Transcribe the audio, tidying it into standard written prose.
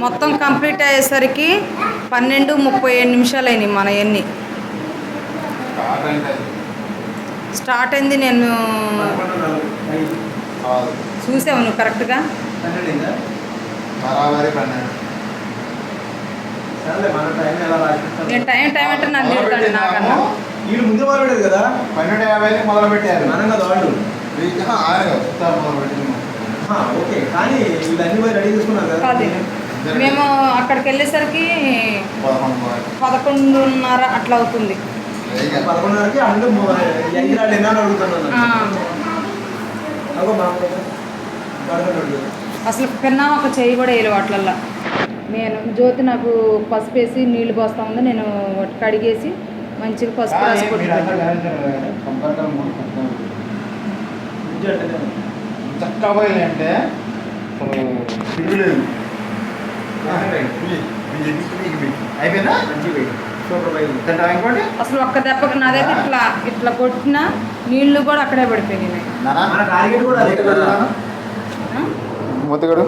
మొత్తం కంప్లీట్ అయ్యేసరికి 12:37 నిమిషాలు అయినాయి మన ఎన్ని స్టార్ట్ అయింది. నేను చూసావు నువ్వు కరెక్ట్గా నేను టైం అంటే నన్ను తిడతాడు నాకన్నా. వీళ్ళు ముందు మొదలుపెట్టారు కదా, 12:50 మొదలు పెట్టారు. మనం కదా వాళ్ళు. ఓకే, కానీ వీళ్ళు అన్ని పోయి రెడీ చేసుకున్నారు కదా. కాదు, మేము అక్కడికి వెళ్ళేసరికి 11:30 అట్లా అవుతుంది. 11:30కి అందరూ ఎంగిరాళ్ళు ఎన్నాళ్ళు అడుగుతున్నాను. అసలు కన్నా ఒక చేయి కూడా వేయలు వాటిలల్లో. నేను జ్యోతి నాకు పసుపు వేసి నీళ్లు పోస్తా ఉంది, నేను కడిగేసి మంచిగా పసుపు రాసి చక్కబోయి అంటే అయిపోయిందా? అసలు ఒక్క దెబ్బకి నాదైతే ఇట్లా ఇట్లా కొట్టిన నీళ్లు కూడా అక్కడే పడిపోయినాయి. మొత్తగడు